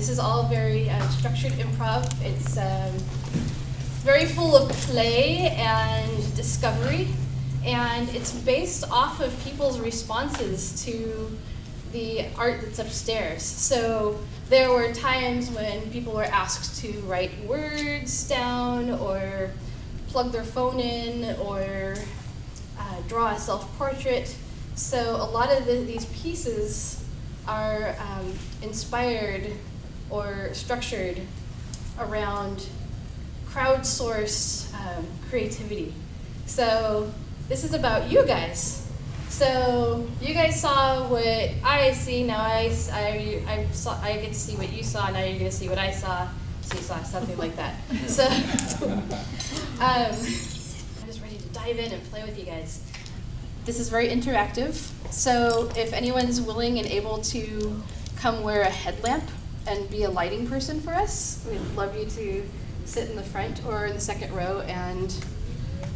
this is all very structured improv. It's very full of play and discovery, and it's based off of people's responses to the art that's upstairs. So there were times when people were asked to write words down or plug their phone in or draw a self-portrait. So a lot of these pieces are inspired or structured around crowdsourced creativity. So this is about you guys. So you guys saw what I see. Now I get to see what you saw. Now you're going to see what I saw. So you saw something like that. So I'm just ready to dive in and play with you guys. This is very interactive. So if anyone's willing and able to come wear a headlamp and be a lighting person for us, we'd love you to sit in the front or in the second row and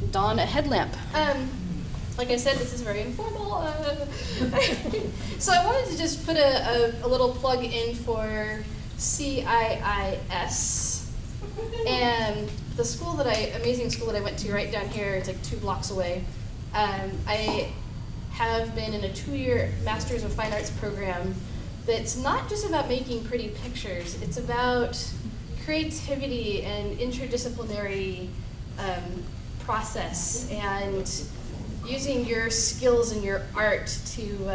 don a headlamp. Like I said, this is very informal. So I wanted to just put a little plug in for CIIS. And the school amazing school that I went to right down here, it's like 2 blocks away. I have been in a 2-year Masters of Fine Arts program that's not just about making pretty pictures. It's about creativity and interdisciplinary process and using your skills and your art to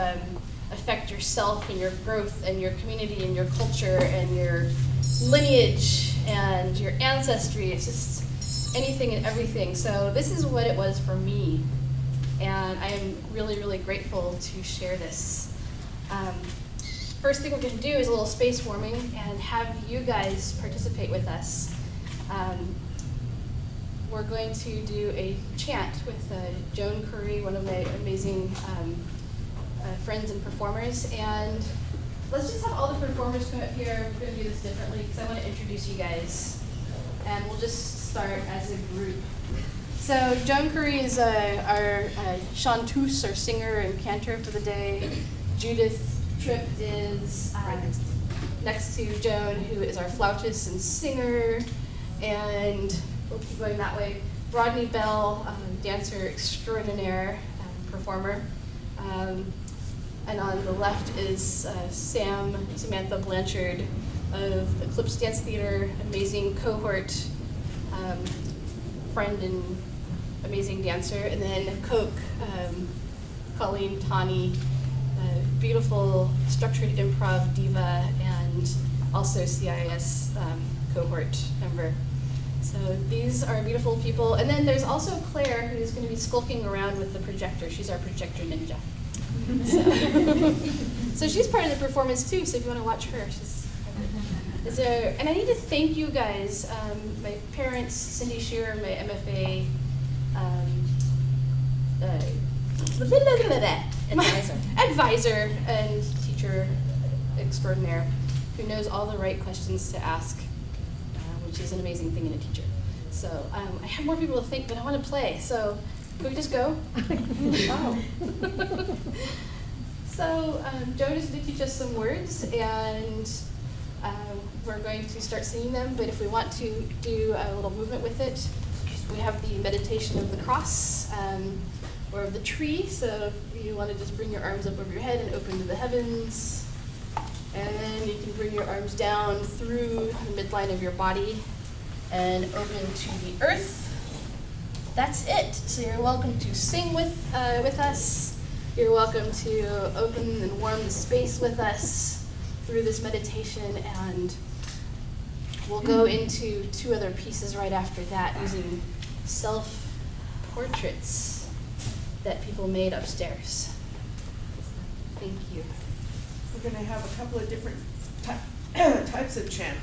affect yourself and your growth and your community and your culture and your lineage and your ancestry. It's just anything and everything. So this is what it was for me. And I am really, really grateful to share this. First thing we're going to do is a little space warming and have you guys participate with us. We're going to do a chant with Joan Curry, one of my amazing friends and performers. And let's just have all the performers come up here. We're going to do this differently because I want to introduce you guys. And we'll just start as a group. So Joan Curry is our chanteuse, or singer and cantor for the day. Judith Tripp is next to Joan, who is our flautist and singer. And we'll keep going that way. Rodney Bell, dancer extraordinaire, performer. And on the left is Samantha Blanchard of Eclipse Dance Theater, amazing cohort, friend and amazing dancer. And then Coke, Colleen Tani, beautiful structured improv diva and also CIS cohort member. So these are beautiful people. And then there's also Claire, who's going to be skulking around with the projector. She's our projector ninja. So she's part of the performance too, so if you want to watch her, and I need to thank you guys, my parents, Cindy Shearer, my MFA advisor and teacher extraordinaire, who knows all the right questions to ask, which is an amazing thing in a teacher. So I have more people to thank, but I want to play, so can we just go? Oh. So Joan is going to teach us some words, and we're going to start singing them, but if we want to do a little movement with it, we have the meditation of the cross, or of the tree, so if you want to just bring your arms up over your head and open to the heavens, and then you can bring your arms down through the midline of your body and open to the earth. That's it. So you're welcome to sing with us. You're welcome to open and warm the space with us through this meditation, and we'll go into 2 other pieces right after that using self-portraits that people made upstairs. Thank you. We're going to have a couple of different types of chant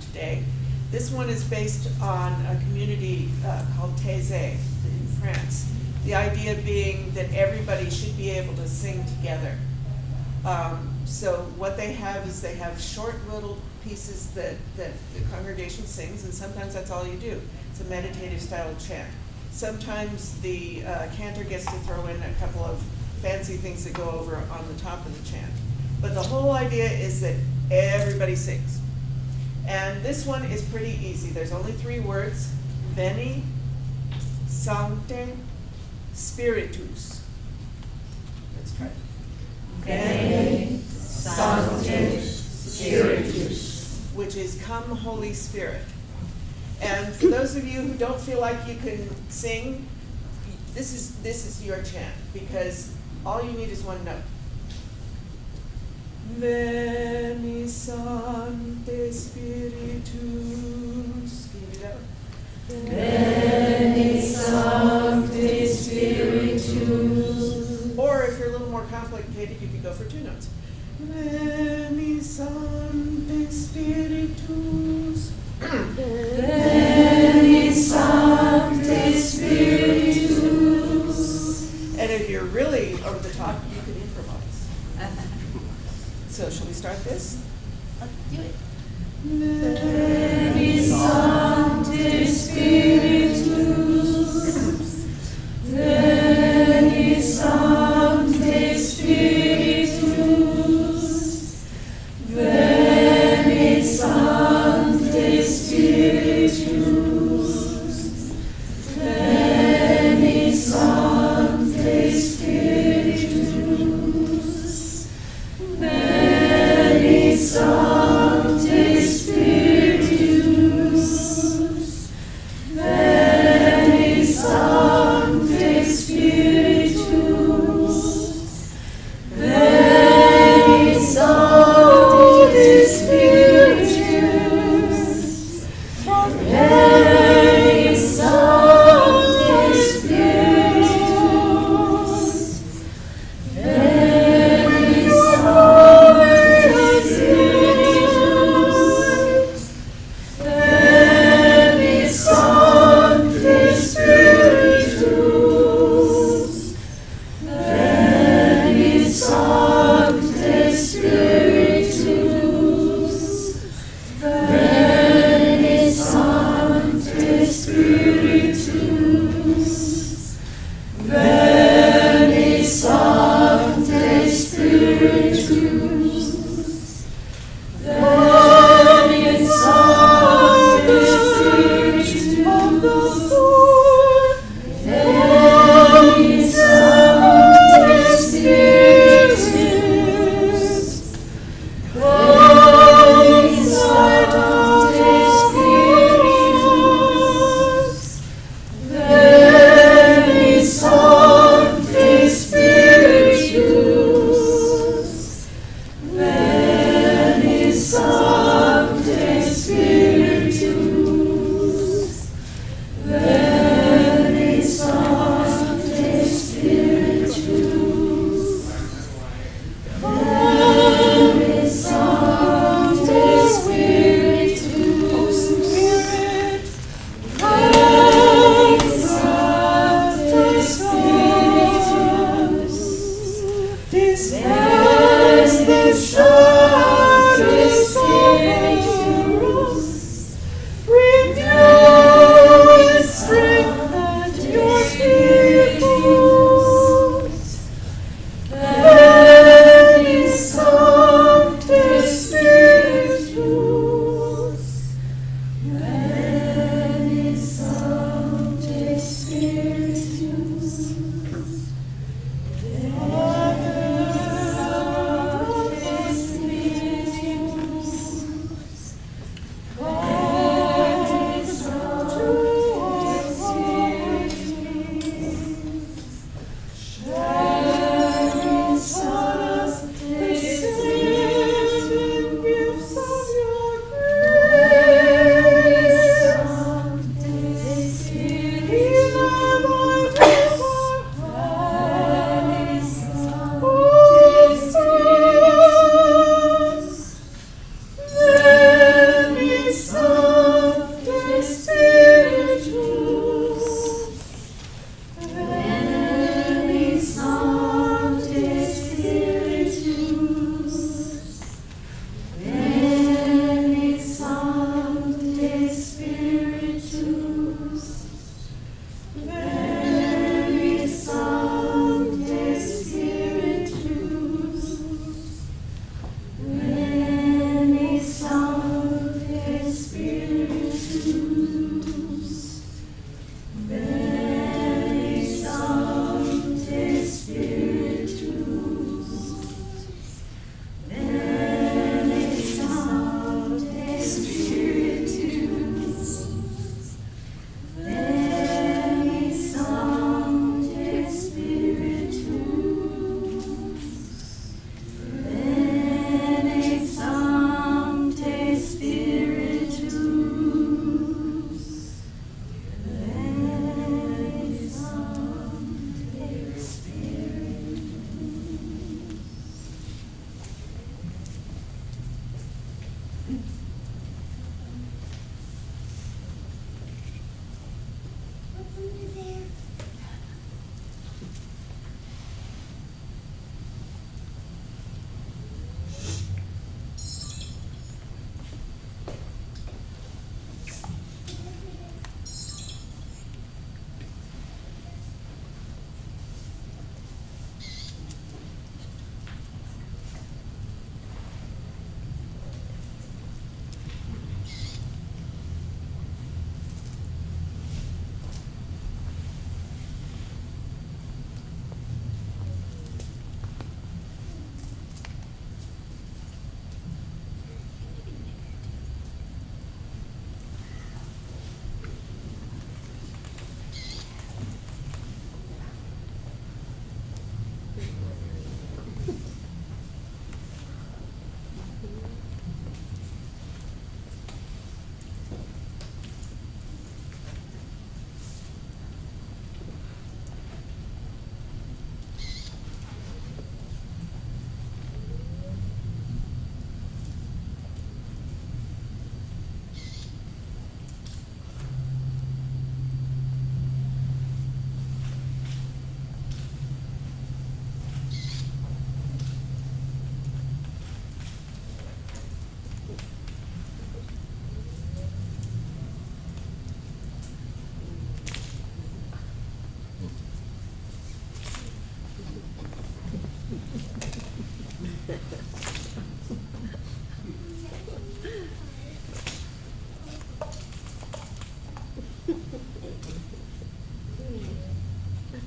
today. This one is based on a community called Taizé in France. The idea being that everybody should be able to sing together. So what they have is they have short little pieces that the congregation sings, and sometimes that's all you do. It's a meditative style chant. Sometimes the cantor gets to throw in a couple of fancy things that go over on the top of the chant. But the whole idea is that Everybody sings. And this one is pretty easy. There's only 3 words. Veni, Sancte, Spiritus. Let's try it. Veni, Sancte, Spiritus. Which is come Holy Spirit. And for those of you who don't feel like you can sing, this is your chant, because all you need is one note. Veni Sancte Spiritus. Can you do that one? Veni, Sancte, Spiritus. Or if you're a little more complicated, you can go for 2 notes. Veni Sancte Spiritus. Veni, Sancte, Spiritus. And if you're really over the top, you can improvise. So shall we start this? Let's do it. Veni, Sancte, Spiritus. Veni, Sancte, Spiritus. Veni, Sancte, Spiritus. Veni, Sancte, Spiritus. Veni, Sancte, Spiritus.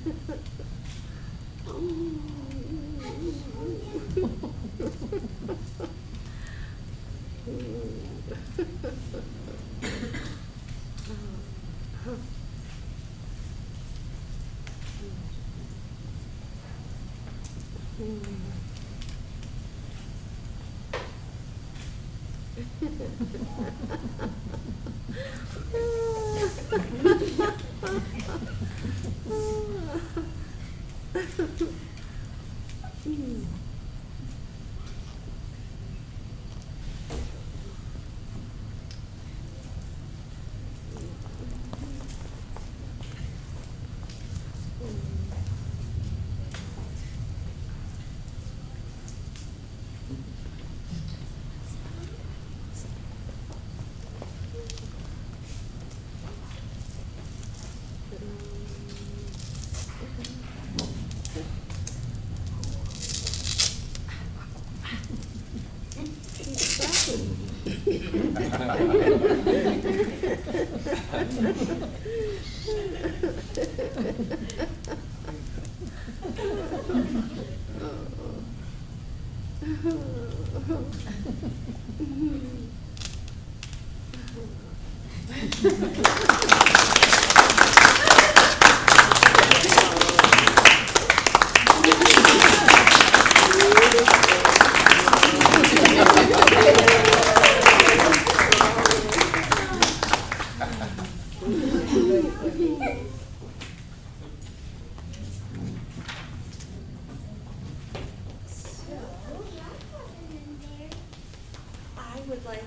I would like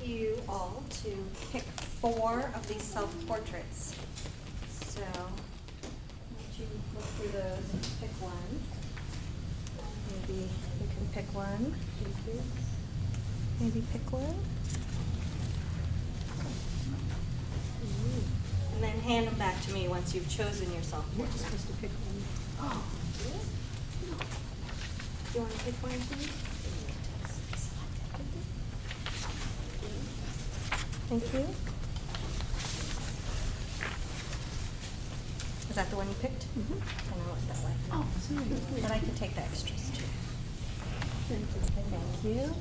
you all to pick 4 of these self-portraits. So, would you look through those and pick one? Maybe you can pick one. Maybe pick one. And then hand them back to me once you've chosen your self-portrait. You're supposed to pick one. Oh. Do you want to pick one, please? Thank you. Is that the one you picked? Mm-hmm. And I'll look that way. Oh, sorry. But I can take the extras too. Thank you. Thank you.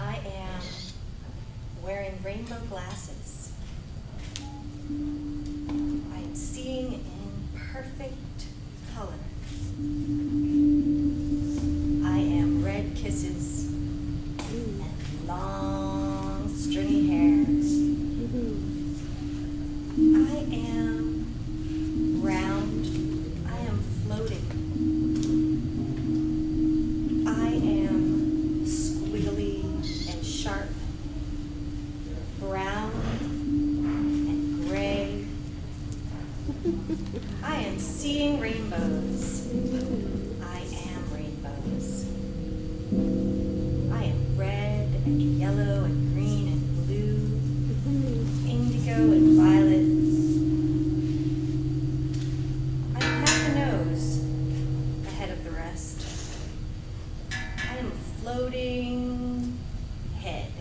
I am wearing rainbow glasses. I am seeing in perfect color. I am red kisses and long stringy hairs. I am round. I am floating. I am squiggly and sharp, brown and gray. I am seeing rainbows. I am rainbows. I am red and yellow and green and blue, indigo and violet. I am half a nose ahead of the rest. I am a floating head.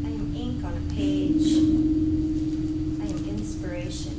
I am ink on a page. I am inspiration.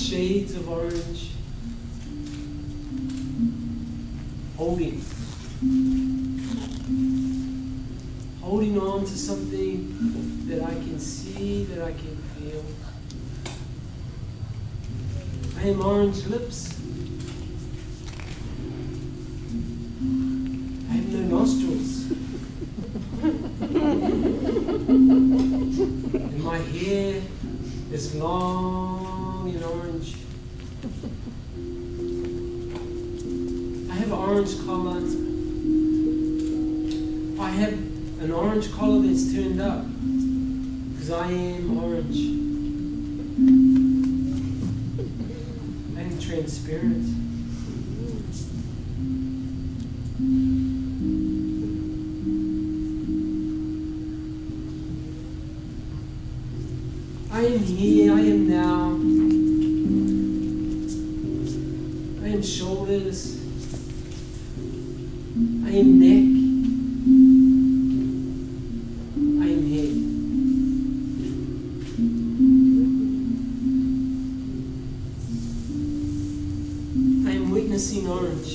shades of orange, holding on to something that I can see, that I can feel. I am orange lips. I have no nostrils. And my hair is long and orange. I have orange collar. I have an orange collar that's turned up because I am orange. I am transparent. I am here, I am now. I am shoulders. I am neck. I am head. I am witnessing orange.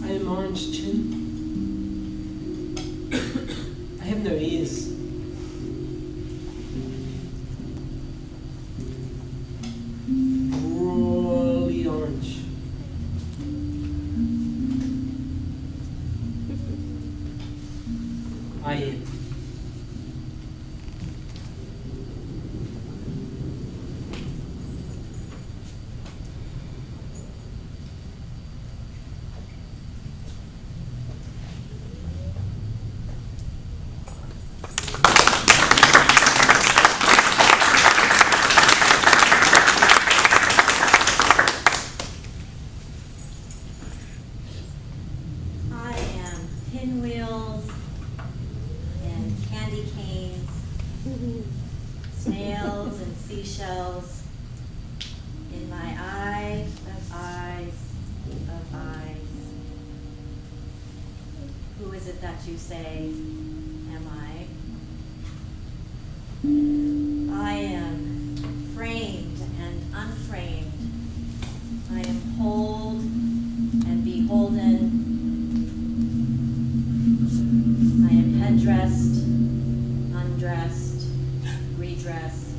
I am orange chin. I have no ears. Broadly orange. I am. I am pinwheels and candy canes, snails and seashells in my eye of eyes of eyes. Who is it that you say am I? I am framed and unframed. I am whole and beholden. I am headdressed, undressed, redressed.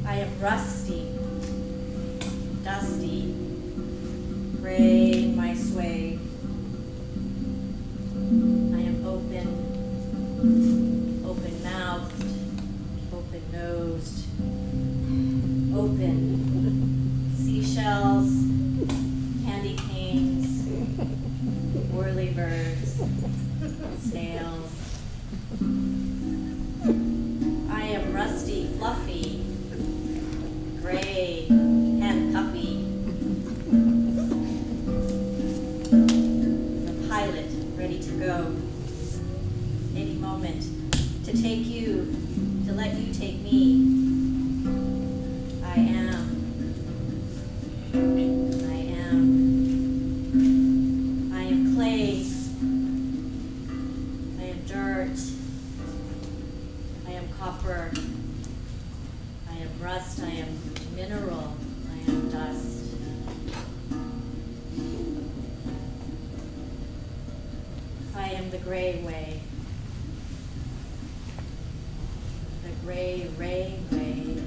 I am rusty, dusty, gray in my sway. I am open-mouthed, open-nosed, open. Seashells, candy canes, whirly birds, snails. I am rusty, fluffy, gray, handcuffy. The pilot ready to go. Any moment to take you, to let you take me. I am. I am clay. I am dirt. I am copper. I am rust. I am mineral. I am dust. I am the gray way. The gray ray way.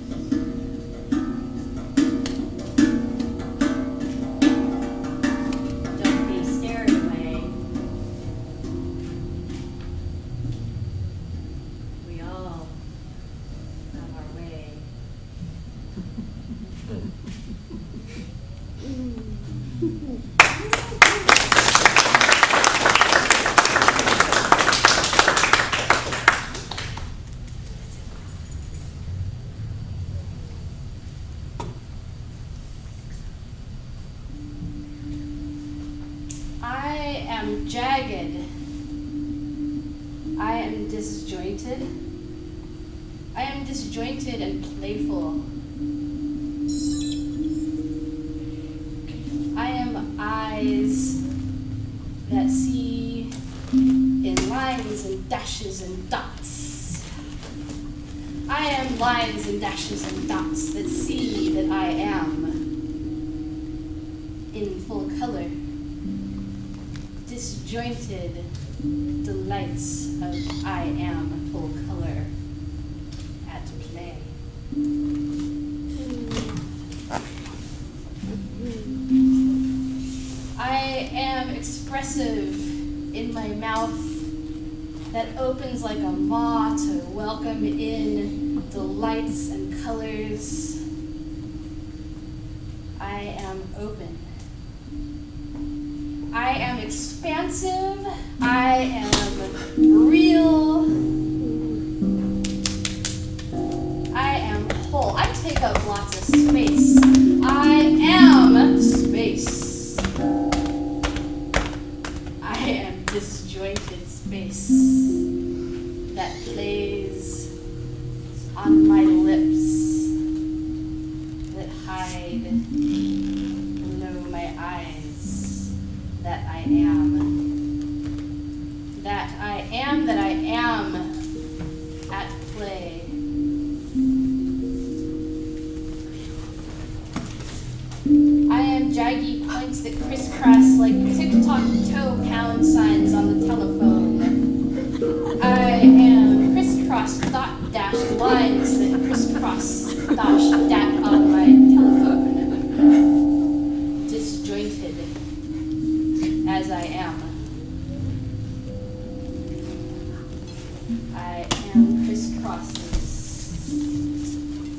Don't be scared away. We all have our way. I am jagged. I am disjointed. I am disjointed and playful. I am eyes that see lines and dashes and dots. I am lines and dashes and dots that see that I am in full color. Disjointed delights of I am full color at play. I am expressive in my mouth that opens like a maw to welcome in delights and colors. I am open. I am expansive. I am real. I am whole. I take up lots of space. I am space. I am disjointed space that plays on my lips that hide below my eyes. That I am. That I am, that I am at play. I am jaggy points that crisscross like tick-tock-toe pound signs on the telephone. I am crisscross dot dash lines that crisscross dash dat on my telephone. Disjointed as I am. I am crisscrosses.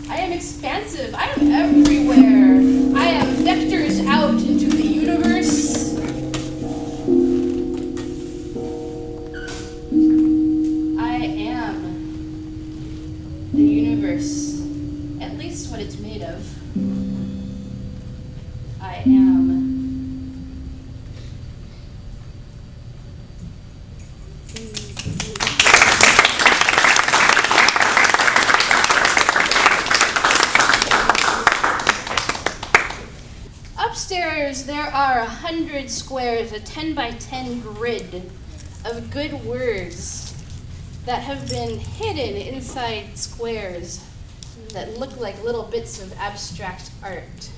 I am expansive. I am everywhere. I am vectors out into the universe. I am the universe, at least what it's made of. I am. Upstairs, there are 100 squares, a 10 by 10 grid of good words that have been hidden inside squares that look like little bits of abstract art.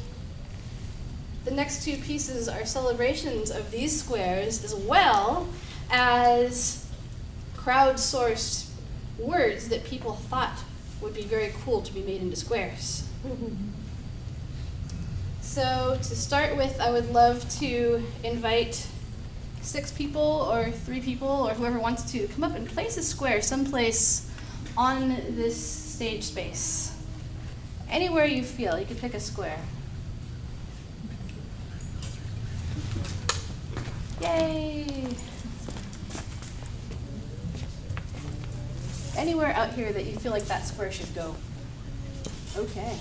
The next two pieces are celebrations of these squares as well as crowdsourced words that people thought would be very cool to be made into squares. So to start with, I would love to invite 6 people or 3 people or whoever wants to come up and place a square someplace on this stage space. Anywhere you feel, you can pick a square. Yay! Anywhere out here that you feel like that square should go. Okay.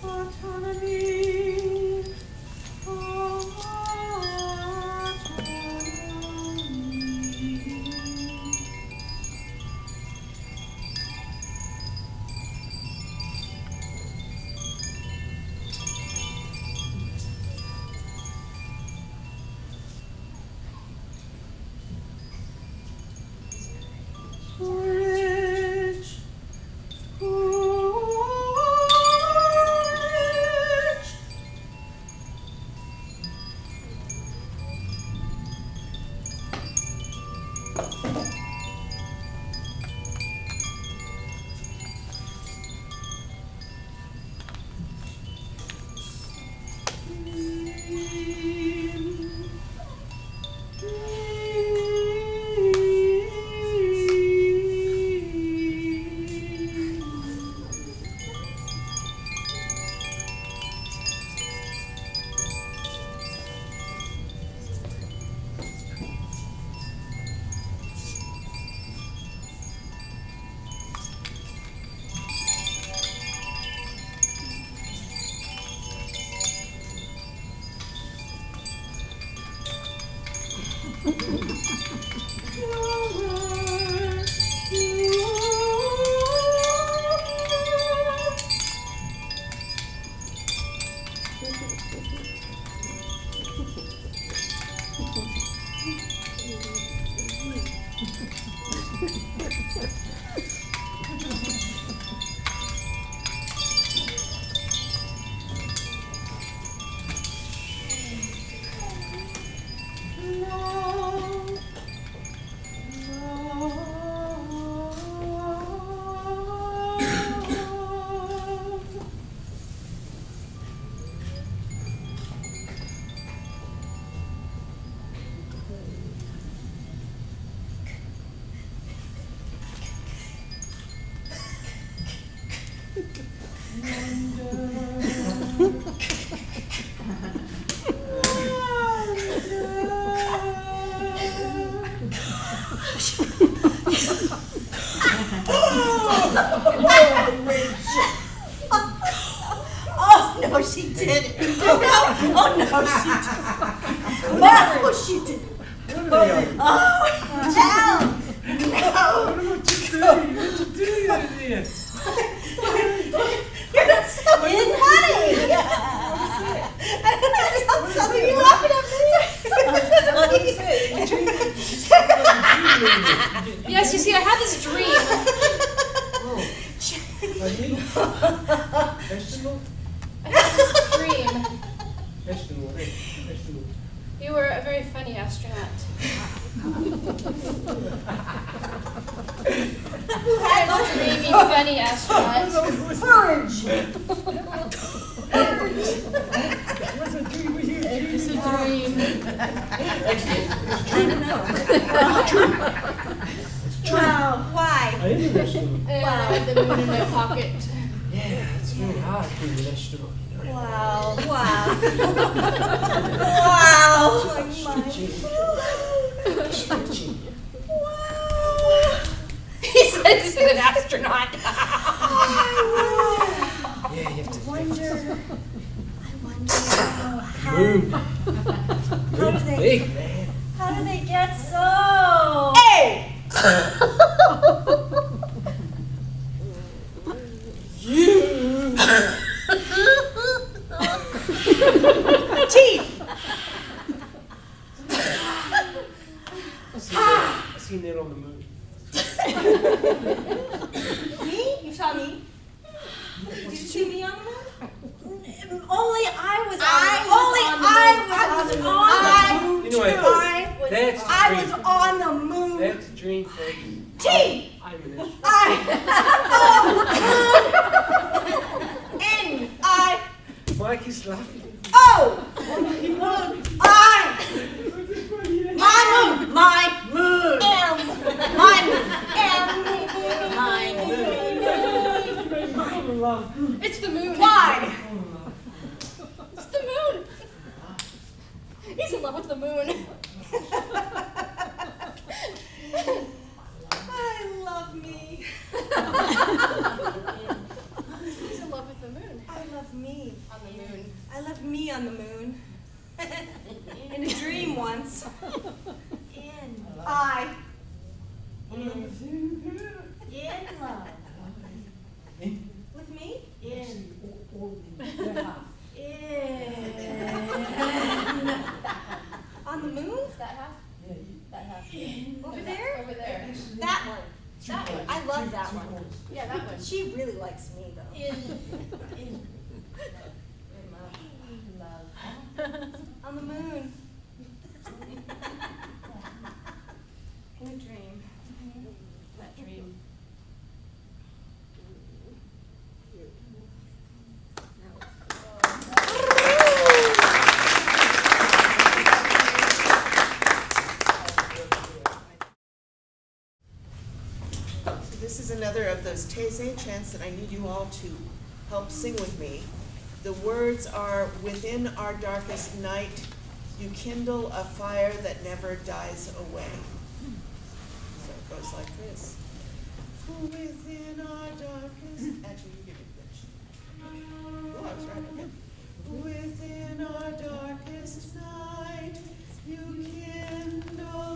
Autonomy. Autonomy. Oh, no, she didn't. Oh, no, she didn't. No, she didn't. Oh, down. No. What you doing over there? You're so funny. Something you laughing at me. Yes, you see, I had this dream. Vegetable? I had this dream. Vegetable, hey, vegetable. You were a very funny astronaut. Who had A dreamy, funny astronaut. courage? What's a dream? What's your dream? It's a dream. Wow, why? I am a vegetable. And I had the moon in my pocket. Yeah, it's very hard being a vegetable. You know? Wow, wow. Wow. Stretching. Wow. He said he's an astronaut. Yeah, you have to. I wonder how, Moon. how do they, Big man. how do they get so? Hey! Teeth! I seen that on the moon. Me? You saw me? Did you see me on the moon? Only I was on the moon. You know what? That's a I dream. was on the moon. That's a dream thing. T! I'm an N! I! Mike is laughing. O! I! My moon! My moon! M! My moon! M! My moon! It's the moon. Why? It's the moon. He's in love with the moon. I love me. He's in love with the moon. I love me. On the moon. I love me on the moon. In a dream once. I. In love. With me? In. On the moon? That half? That half. Over there? Over there. That one. That one. I love that one. Yeah, that one. She really likes me though. On the moon. In a dream. That dream. So this is another of those Taizé chants that I need you all to help sing with me. The words are, within our darkest night, you kindle a fire that never dies away. So it goes like this. Within our darkest, actually you give it this. Oh, I was right, okay. Within our darkest night, you kindle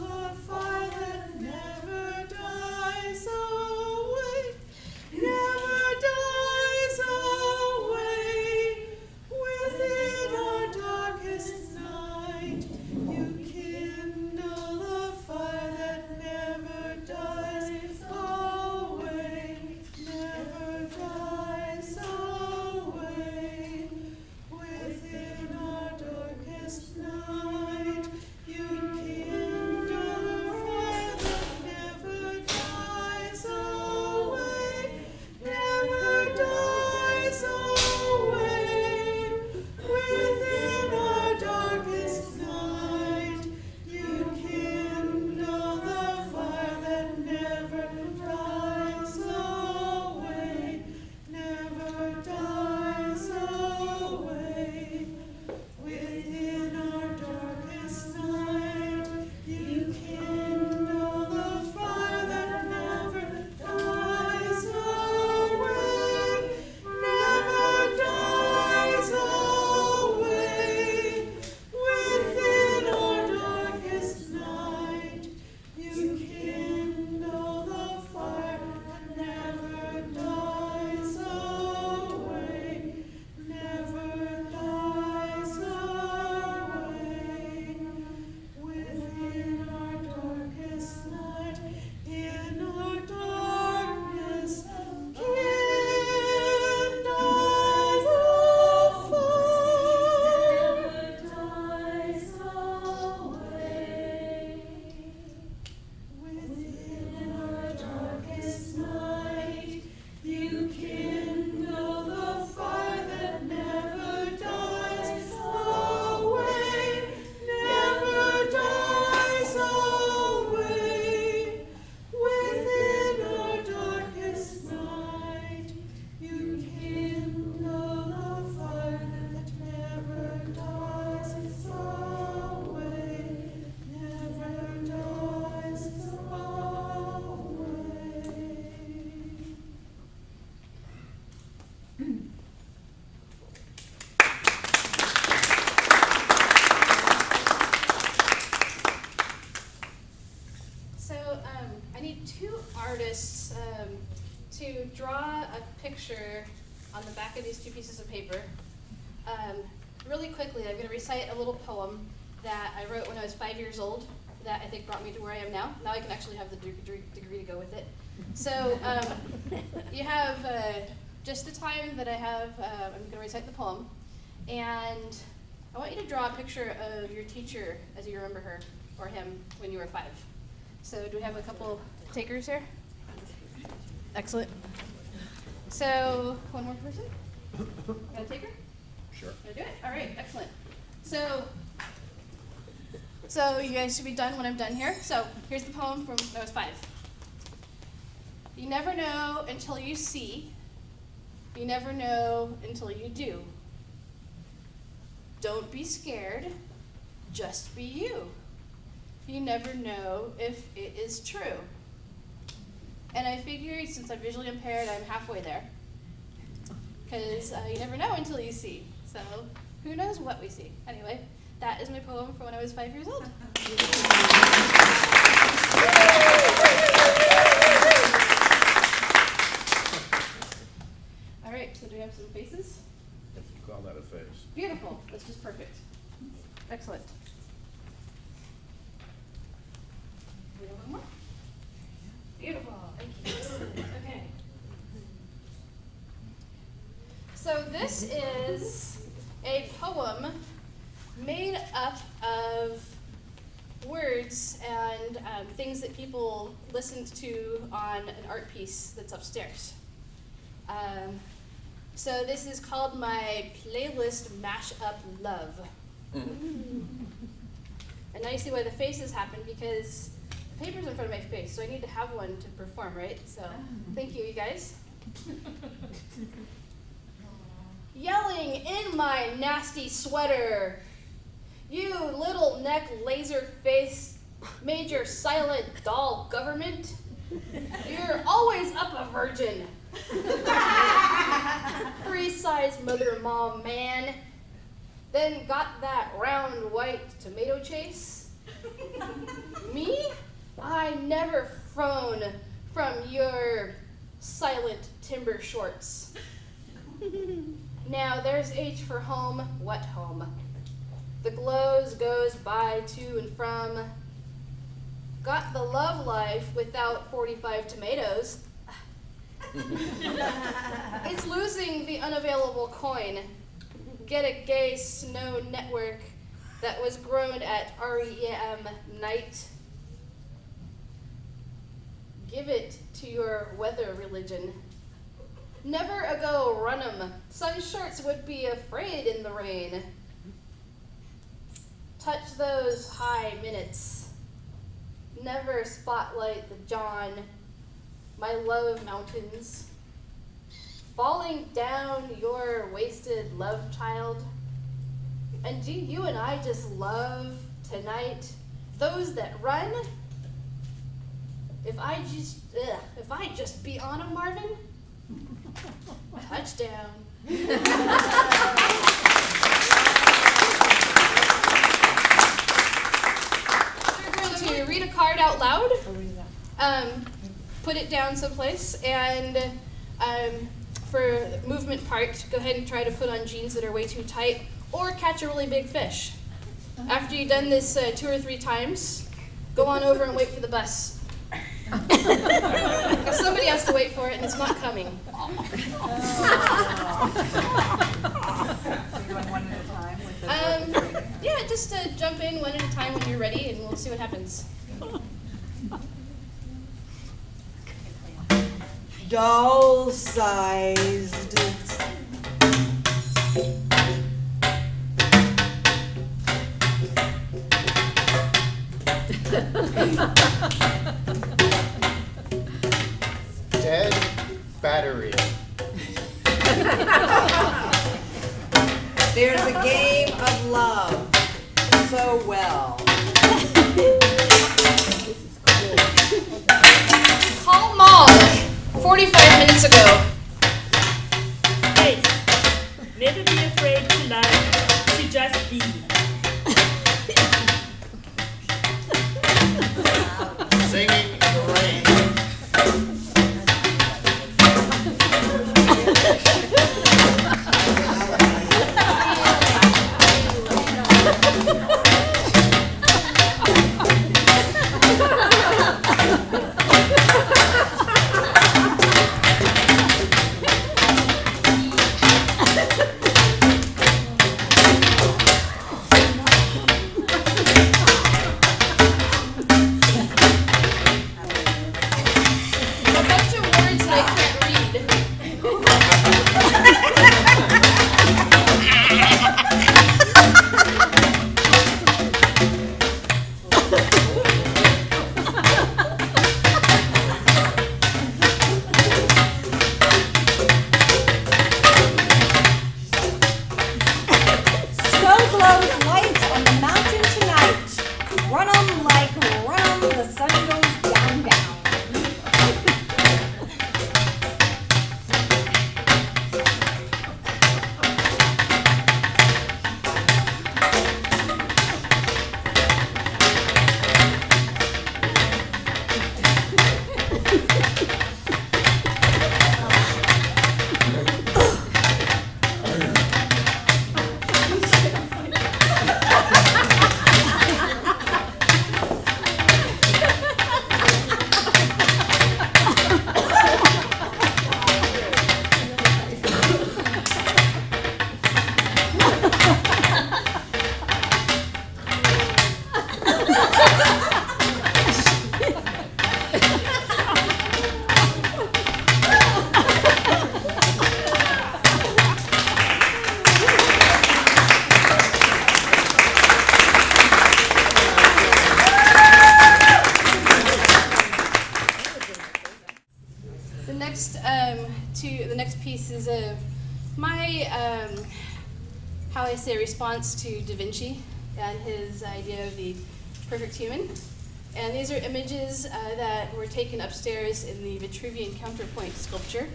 So I need two artists to draw a picture on the back of these two pieces of paper. Really quickly, I'm going to recite a little poem that I wrote when I was 5 years old that I think brought me to where I am now. Now I can actually have the degree to go with it. So you have just the time that I have, I'm going to recite the poem. And I want you to draw a picture of your teacher as you remember her or him when you were 5. So do we have a couple takers here? Excellent. So one more person? Got a taker? Sure. Gonna do it? All right, excellent. So you guys should be done when I'm done here. So here's the poem from when I was 5. You never know until you see. You never know until you do. Don't be scared. Just be you. You never know if it is true. And I figured since I'm visually impaired, I'm halfway there. Because you never know until you see. So who knows what we see? Anyway, that is my poem from when I was 5 years old. All right, so do we have some faces? If you call that a face. Beautiful, that's just perfect. Excellent. We have one more? Beautiful, thank you. Okay. So this is a poem made up of words and things that people listened to on an art piece that's upstairs. So this is called my playlist Mashup Love. And now you see why the faces happen, because the paper's in front of my face, so I need to have one to perform, right? So thank you, you guys. Yelling in my nasty sweater, you little neck laser face major silent doll government, you're always up a virgin. Free size mother mom man, then got that round white tomato chase. Me? I never frown from your silent timber shorts. Now there's H for home, what home? The glows goes by to and from. Got the love life without 45 tomatoes. It's losing the unavailable coin. Get a gay snow network that was grown at REM night. Give it to your weather religion. Never a go run 'em. Sun shirts would be afraid in the rain. Touch those high minutes. Never spotlight the John. My love mountains. Falling down your wasted love child. And do you and I just love tonight those that run? If I just be on 'em, Marvin. Touchdown. We're going to read a card out loud. Put it down someplace, and for the movement part, go ahead and try to put on jeans that are way too tight, or catch a really big fish. After you've done this 2 or 3 times, go on over and wait for the bus. Because somebody has to wait for it, and it's not coming. Yeah, just jump in one at a time when you're ready, and we'll see what happens. Doll-sized. Dead battery. There's a game of love so well. Call Mom 45 minutes ago. Hey, Never be afraid to love, to just be. Singing in the rain. A bunch of words that I can't read. Snow glows white on the mountain tonight. Run 'em like run 'em, the sun goes down, down. The next piece is my how I say response to Da Vinci and his idea of the perfect human. And these are images that were taken upstairs in the Vitruvian counterpoint sculpture,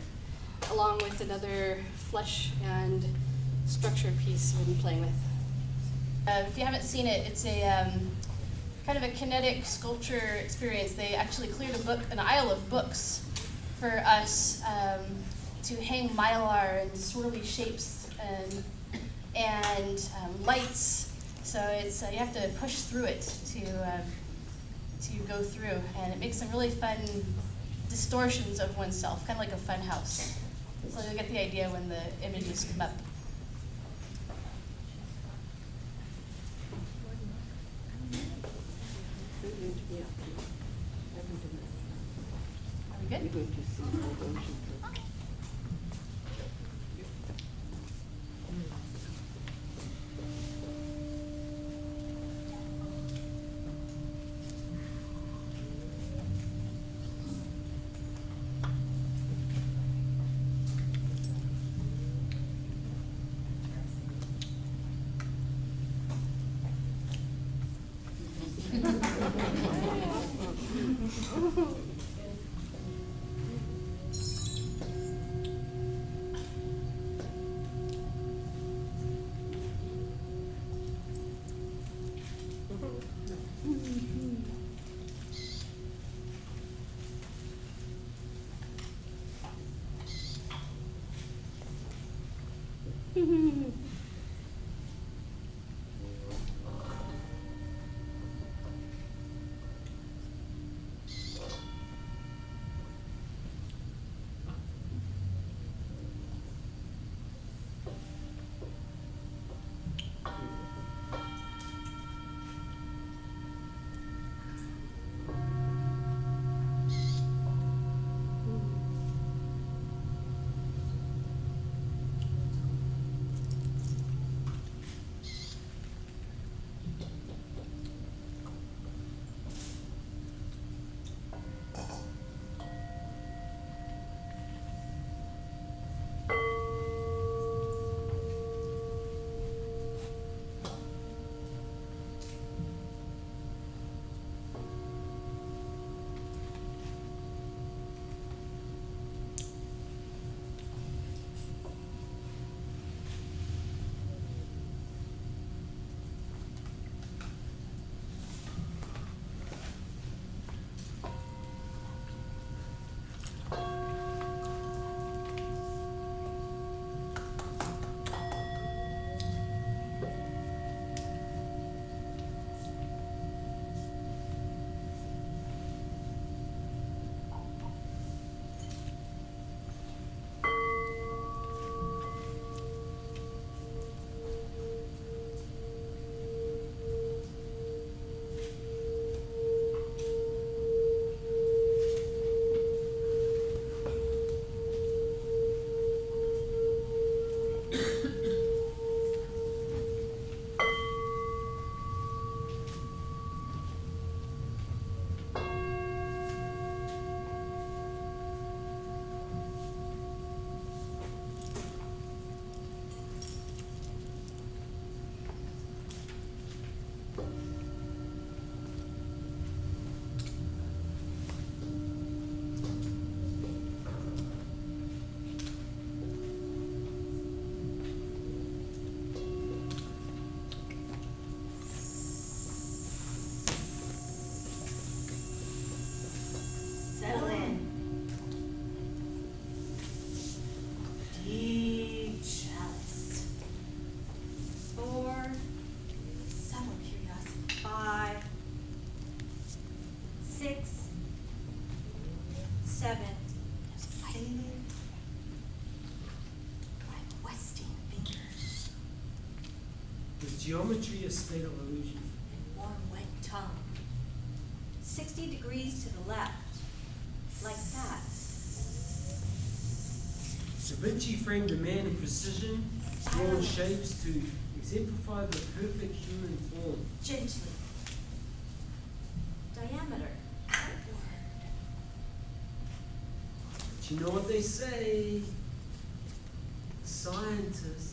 along with another flesh and structure piece we've been playing with. If you haven't seen it, it's a kind of a kinetic sculpture experience. They actually cleared an aisle of books for us to hang mylar and swirly shapes and lights. So it's you have to push through it to go through, and it makes some really fun distortions of oneself, kind of like a fun house. So you'll get the idea when the images come up. Are we good? geometry a state of illusion? And warm, wet tongue. 60 degrees to the left. Like that. Da Vinci framed a man in precision, drawn shapes to exemplify the perfect human form. Gently. Diameter. Outward. But you know what they say, scientists.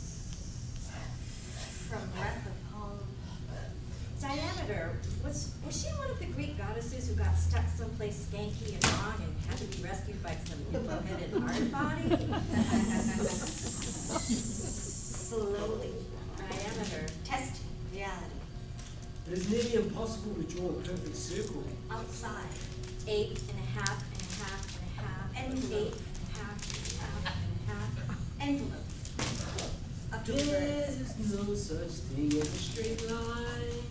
From Breath of Home. Diameter. Was she one of the Greek goddesses who got stuck someplace skanky and wrong and had to be rescued by some hippo-headed hard body? Slowly. Diameter. Testing reality. It is nearly impossible to draw a perfect circle. Outside. 8 and a half and a half and a half. And 8 and a half and a half and a half. Envelope. Up to the There birds. is no such thing as a straight line.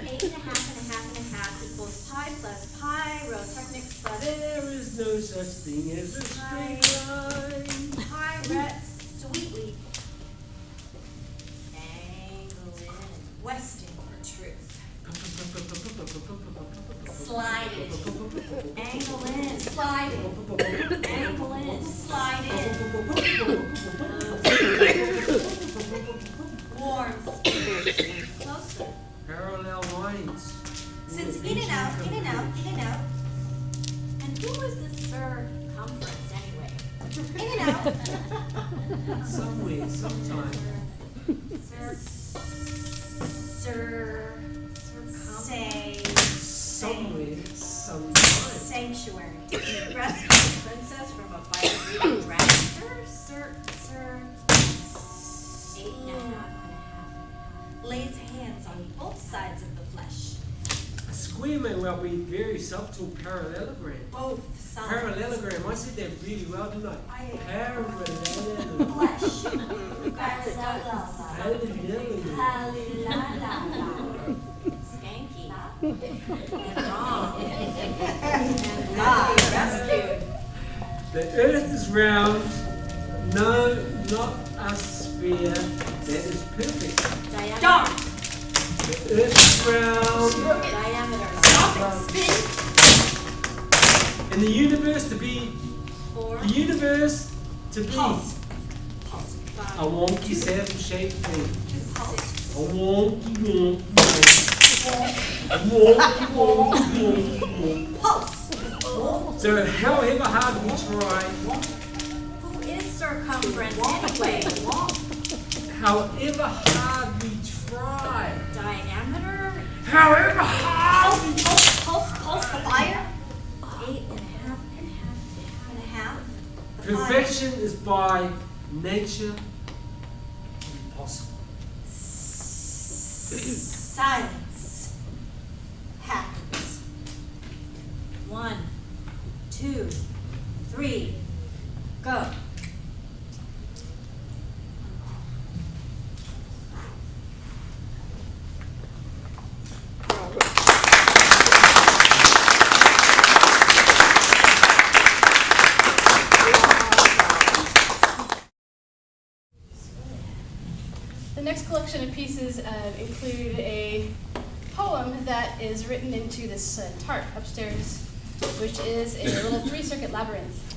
8 and a half and a half and a half equals pi plus pyrotechnics plus There is no such thing as a straight line. pirates sweetly. Angle in, westing for truth. Slide it. Angle in, slide it. Angle in, slide it. Warm spirits. Closer. Parallel lines. Since in and out, in and out, in and out. And who was this circumference anyway? In and out. Somewhere, sometime. Somewhere, sometime. Sanctuary. Rescue the princess from a fire-breathing dragon. Sir. 8 and a half and a half and a half. Lays hands on both sides of the flesh. A square may well be very subtle parallelogram. Both sides. Parallelogram, I said that really well, didn't I? Parallelogram. Flesh. Parallelogram. Skanky. And wrong. And God rescued. The earth is round. No, not a sphere. That is perfect. Diameter. Darn. The earth is round. Diameter. Stop it. Spin. And the universe to be, Four. the universe to be Pulse. a Pulse. 5. wonky saddle-shaped thing. Pulse. A wonky, a wonky. Pulse. So however hard we try, Who is circumference anyway? however hard we try, Diameter. however hard we Pulse the fire. 8 and a half and a half and a half. The fire. perfection is by nature impossible. Silence happens. 1, 2, 3, go. The next collection of pieces include a poem that is written into this tarp upstairs, which is a little three-circuit labyrinth.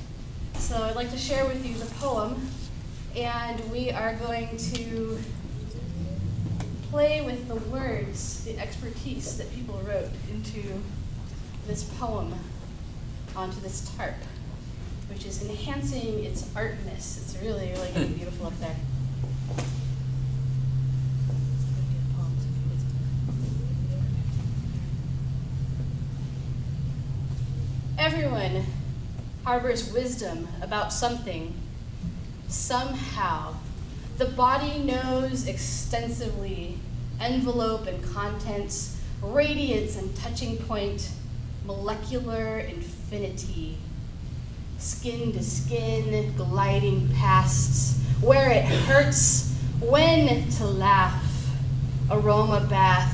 So I'd like to share with you the poem, and we are going to play with the words, the expertise that people wrote into this poem onto this tarp, which is enhancing its artness. It's really, really getting beautiful up there. Everyone harbors wisdom about something. Somehow, the body knows extensively envelope and contents, radiance and touching point, molecular infinity, skin to skin, gliding past, where it hurts, when to laugh, aroma bath,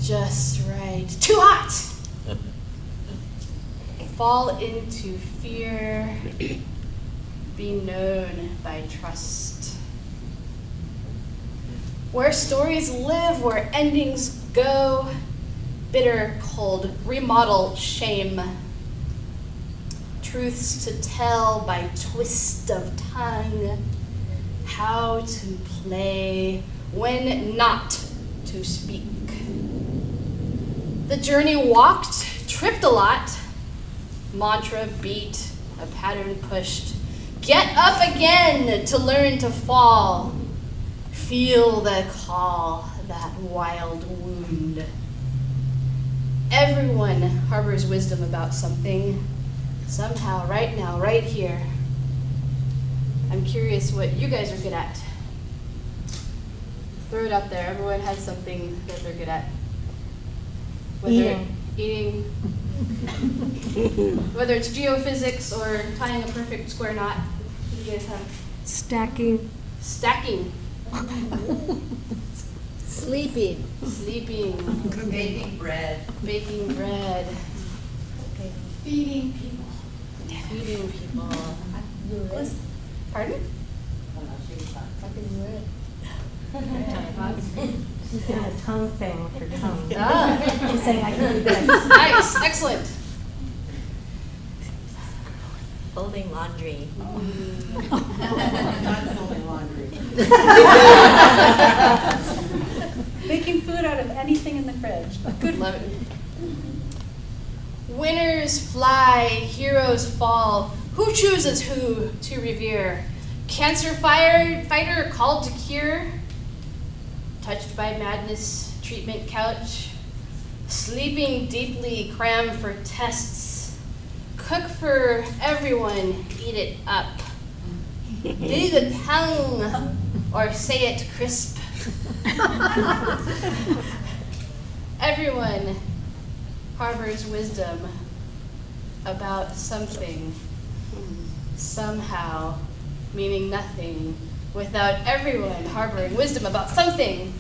just right, too hot. Fall into fear, be known by trust. Where stories live, where endings go, bitter, cold, remodel, shame. Truths to tell by twist of tongue. How to play, when not to speak. The journey walked, tripped a lot. Mantra beat, a pattern pushed. Get up again to learn to fall. Feel the call, that wild wound. Everyone harbors wisdom about something, somehow, right now, right here. I'm curious what you guys are good at. Throw it up there. Everyone has something that they're good at. Eating. Whether it's geophysics or tying a perfect square knot. What do you guys have? Stacking. Stacking. Sleeping. Sleeping. Baking bread. Baking bread. Okay. Feeding people. Feeding people. Pardon? She's doing a tongue thing with her tongue. Ah. She's saying, I can do this. Nice. Excellent. Folding laundry. Not folding laundry. Making food out of anything in the fridge. Good. Love it. Winners fly, heroes fall. Who chooses who to revere? Cancer fighter called to cure? Touched by madness, treatment couch? Sleeping deeply, cram for tests? Cook for everyone, eat it up. Do the tongue, or say it crisp. Everyone harbors wisdom about something, somehow, meaning nothing, without everyone harboring wisdom about something.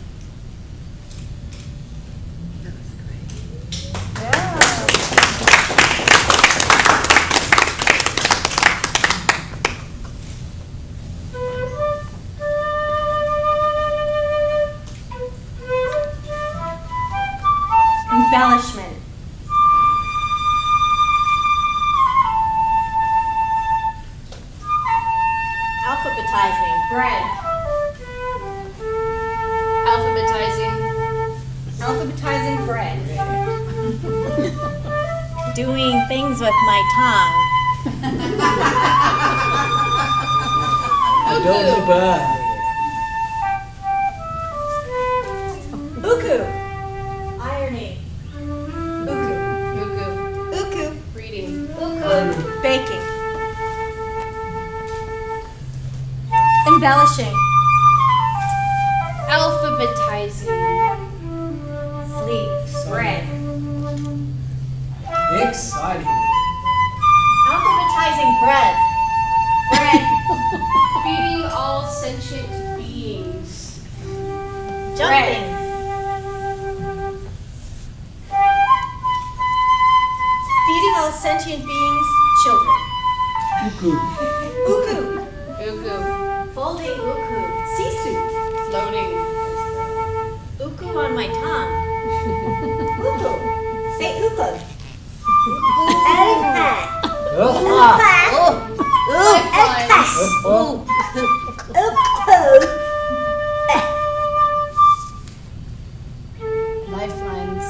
Embellishment. Alphabetizing. Bread. Alphabetizing. Alphabetizing bread. Doing things with my tongue. Don't be bad. Uku. Ironing. Uku. Uku. Uku. Reading. Baking. Embellishing. Alphabetizing. Sleep. Bread. Exciting. Alphabetizing bread. Bread. Feeding all sentient beings. Jumping. Feeding all sentient beings, children. Uku. Uku. Uku. Folding uku. Sisu. Floating. Uku on my tongue. Uku. Say uku. Lifelines. Lifelines.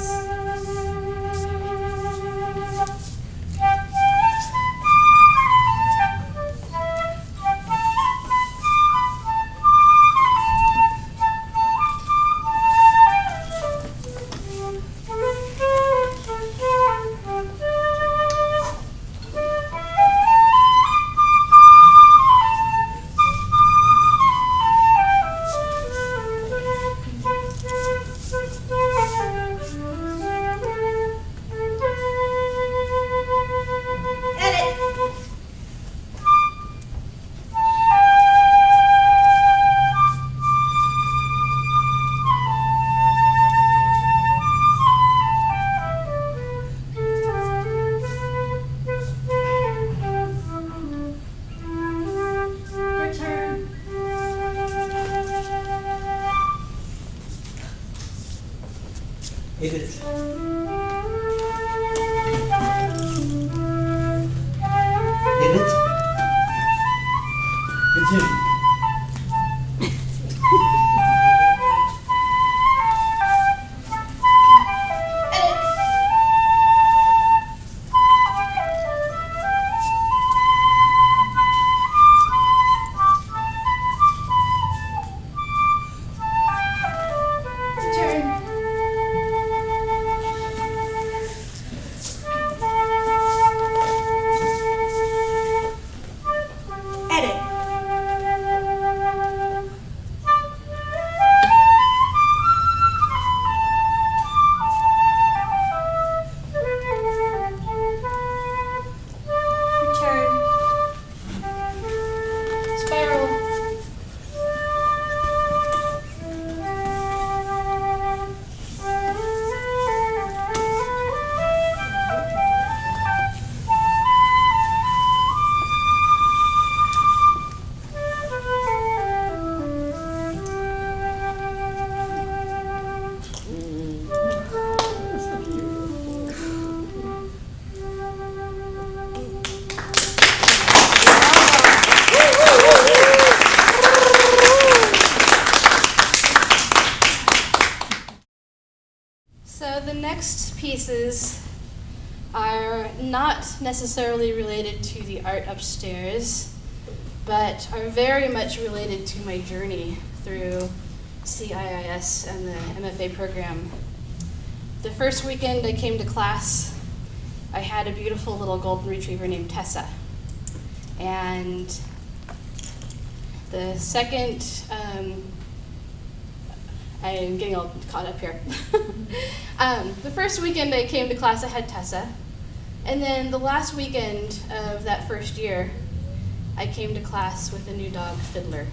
Hit it. Hit it. Continue. So the next pieces are not necessarily related to the art upstairs, but are very much related to my journey through CIIS and the MFA program. The first weekend I came to class, I had a beautiful little golden retriever named Tessa. And the second, I'm getting all caught up here. The first weekend I came to class, I had Tessa. And then the last weekend of that first year, I came to class with a new dog, Fiddler.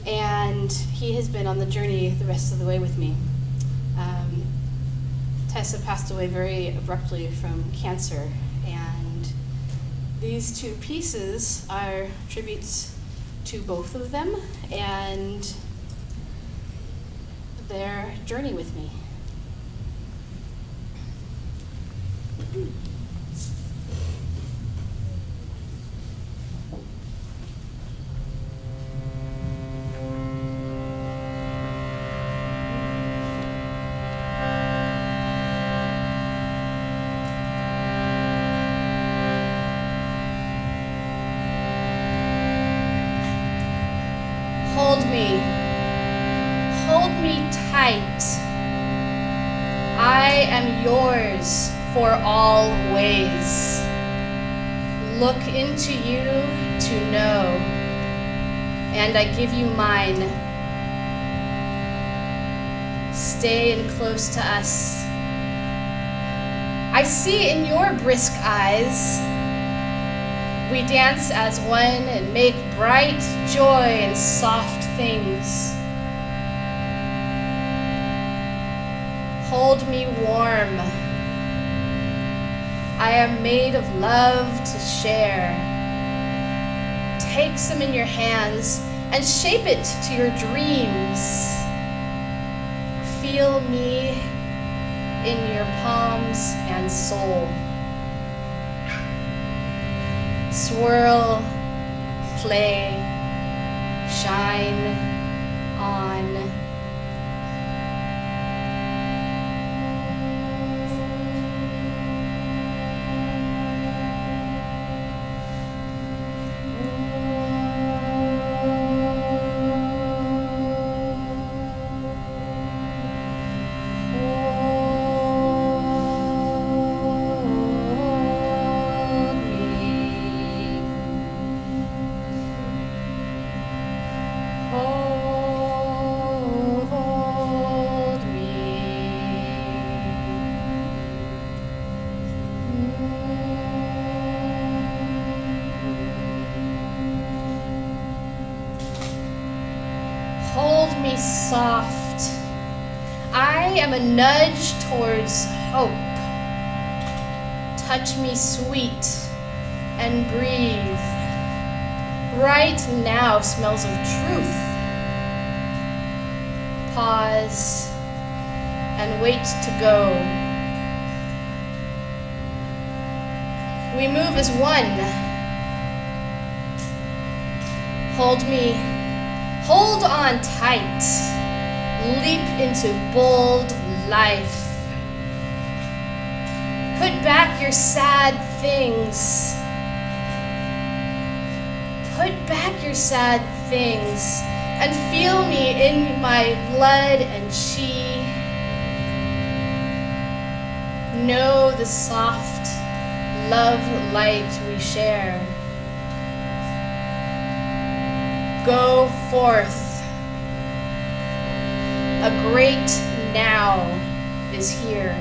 And he has been on the journey the rest of the way with me. Tessa passed away very abruptly from cancer, and these two pieces are tributes to both of them and their journey with me. Hold me tight. I am yours for always. Look into you to know, and I give you mine. Stay in close to us. I see in your brisk eyes, we dance as one and make bright joy and soft things. Hold me warm. I am made of love to share. Take some in your hands and shape it to your dreams. Feel me in your palms and soul. Swirl, play, shine on. Hold me soft. I am a nudge towards hope. Touch me sweet and breathe. Right now smells of truth. Pause and wait to go. We move as one. Hold me, hold on tight, leap into bold life. Put back your sad things. Put back your sad things and feel me in my blood and chi. Know the soft love light we share. Go forth. A great now is here.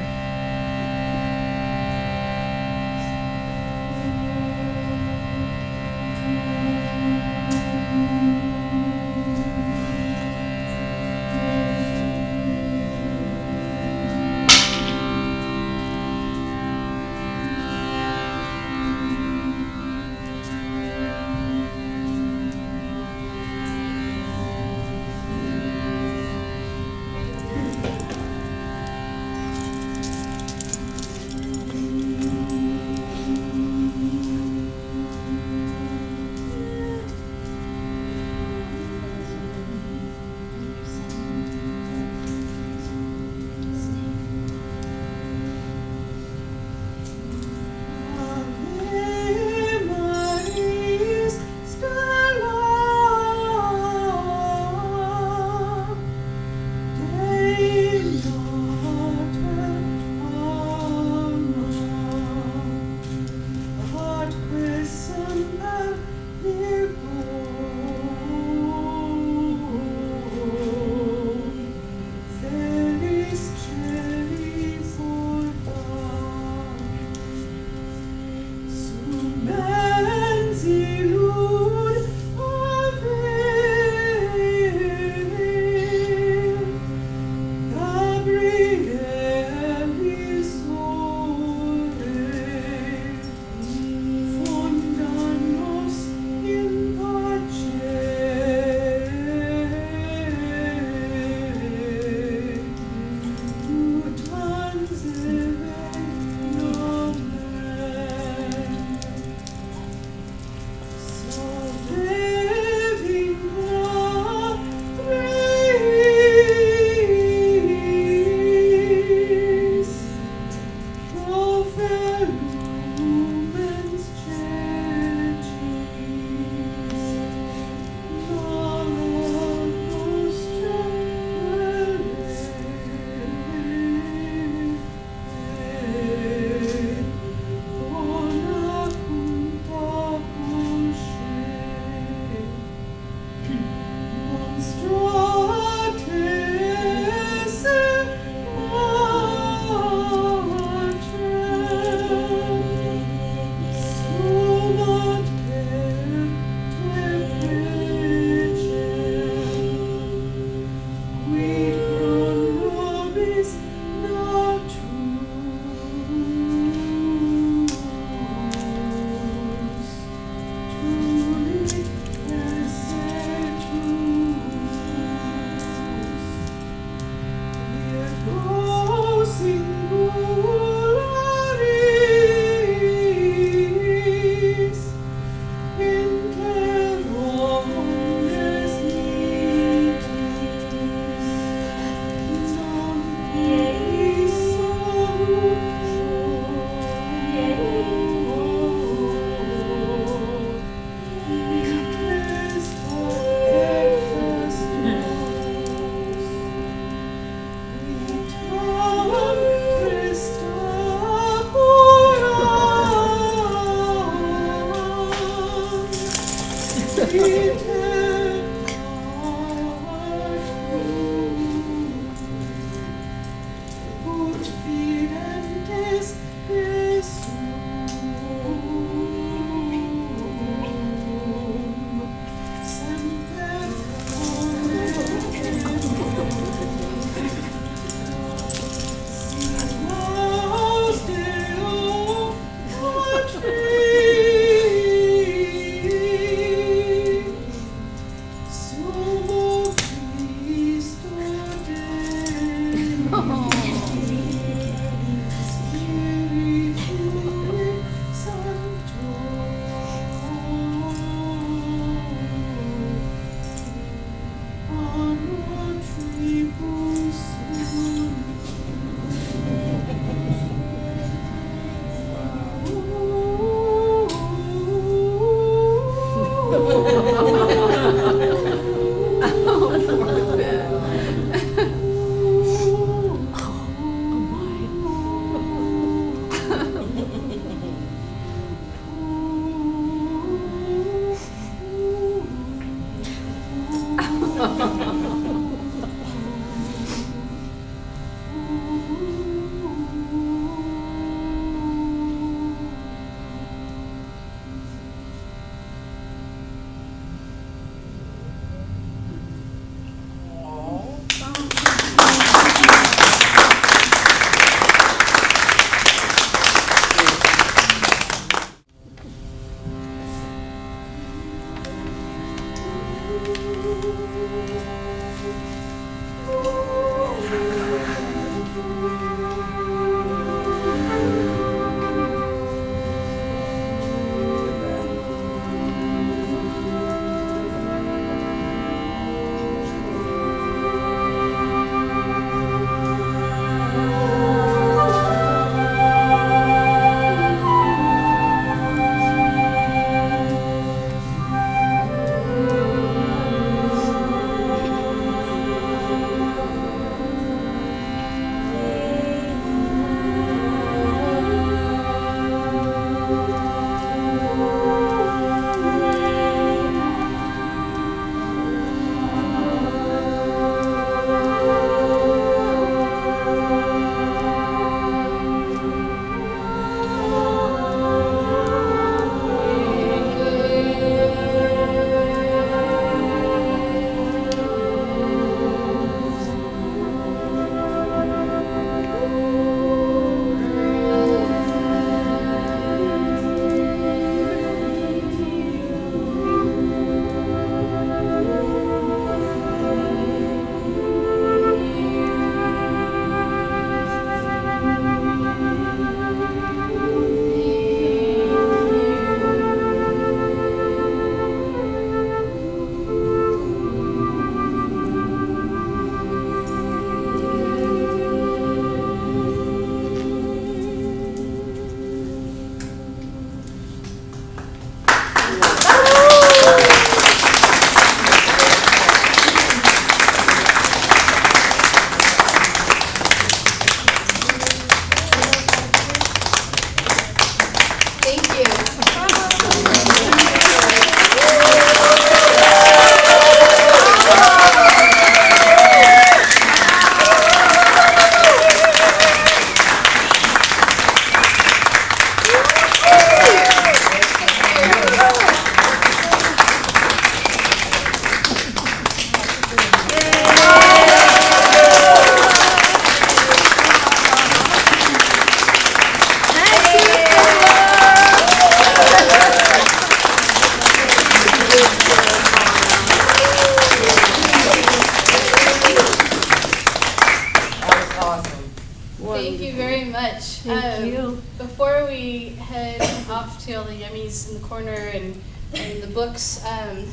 Thank you very much. Thank you. Before we head off to all the yummies in the corner and the books, I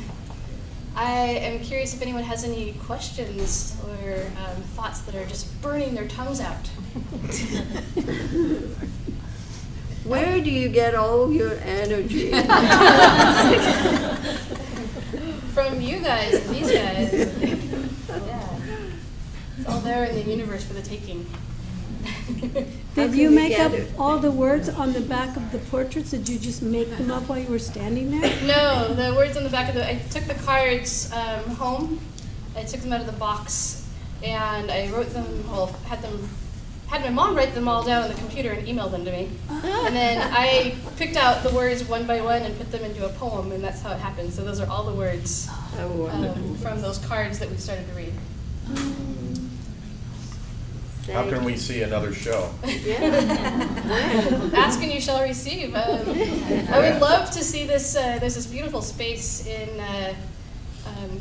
am curious if anyone has any questions or thoughts that are just burning their tongues out. Where do you get all your energy? From you guys and these guys. Yeah. It's all there in the universe for the taking. Did you make up all the words on the back of the portraits? Did you just make them up while you were standing there? No, the words on the back of I took the cards home. I took them out of the box and I wrote them, had my mom write them all down on the computer and email them to me. And then I picked out the words one by one and put them into a poem, and that's how it happened. So those are all the words from those cards that we started to read. How can we see another show? Ask and you shall receive. I would love to see this. There's this beautiful space in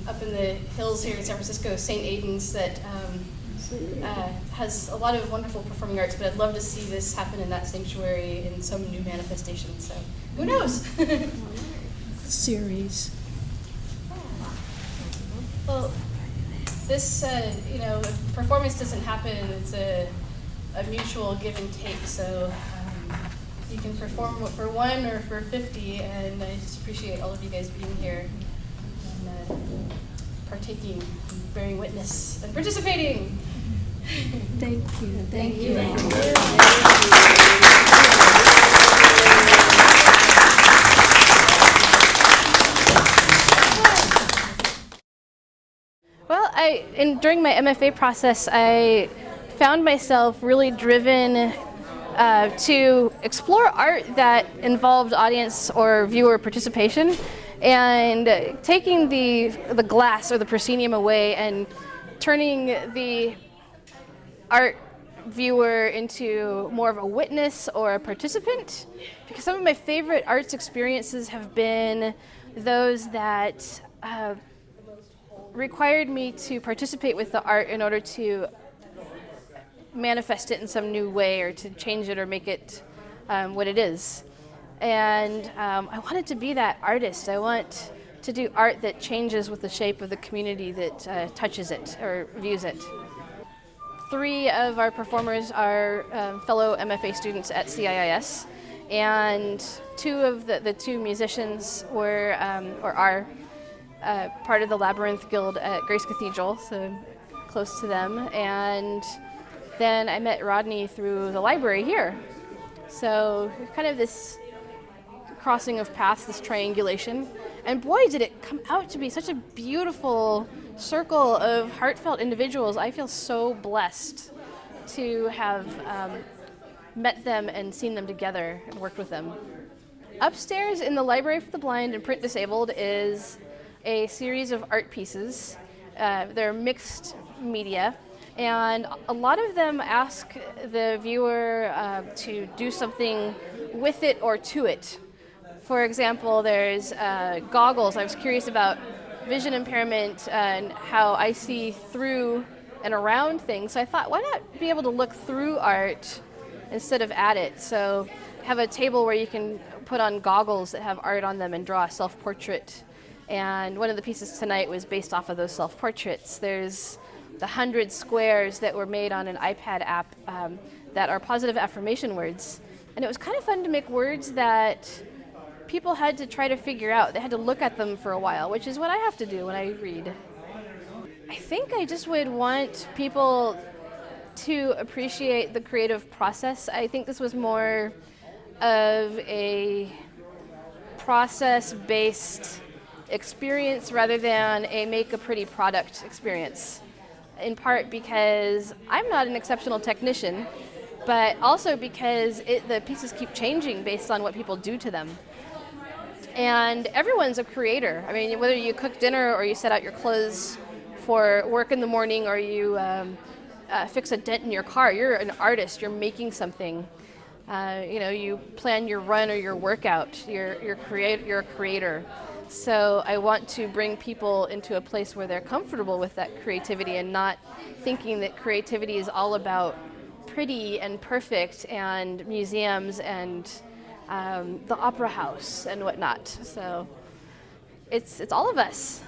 up in the hills here in San Francisco, St. Aidan's, that has a lot of wonderful performing arts, but I'd love to see this happen in that sanctuary in some new manifestation. So who knows? Series. Well, this, performance doesn't happen. It's a mutual give and take. So, you can perform for 1 or for 50, and I just appreciate all of you guys being here and partaking, bearing witness, and participating. Thank you. Thank you. Well, during my MFA process, I found myself really driven to explore art that involved audience or viewer participation, and taking the glass or the proscenium away and turning the art viewer into more of a witness or a participant, because some of my favorite arts experiences have been those that required me to participate with the art in order to manifest it in some new way, or to change it or make it what it is. And I wanted to be that artist. I want to do art that changes with the shape of the community that touches it or views it. 3 of our performers are fellow MFA students at CIIS, and 2 of the 2 musicians were or are part of the Labyrinth Guild at Grace Cathedral, so close to them. And then I met Rodney through the library here. So kind of this crossing of paths, this triangulation. And boy, did it come out to be such a beautiful circle of heartfelt individuals. I feel so blessed to have met them and seen them together and worked with them. Upstairs in the Library for the Blind and Print Disabled is a series of art pieces. They're mixed media, and a lot of them ask the viewer to do something with it or to it. For example, there's goggles. I was curious about vision impairment and how I see through and around things, so I thought, why not be able to look through art instead of at it? So have a table where you can put on goggles that have art on them and draw a self-portrait. And one of the pieces tonight was based off of those self-portraits. There's the 100 squares that were made on an iPad app that are positive affirmation words. And it was kind of fun to make words that people had to try to figure out. They had to look at them for a while, which is what I have to do when I read. I think I just would want people to appreciate the creative process. I think this was more of a process-based experience rather than a make a pretty product experience, in part because I'm not an exceptional technician, but also because the pieces keep changing based on what people do to them. And everyone's a creator. I mean, whether you cook dinner or you set out your clothes for work in the morning, or you fix a dent in your car, you're an artist, you're making something. You plan your run or your workout, you're a creator. So I want to bring people into a place where they're comfortable with that creativity and not thinking that creativity is all about pretty and perfect and museums and the opera house and whatnot. So it's all of us.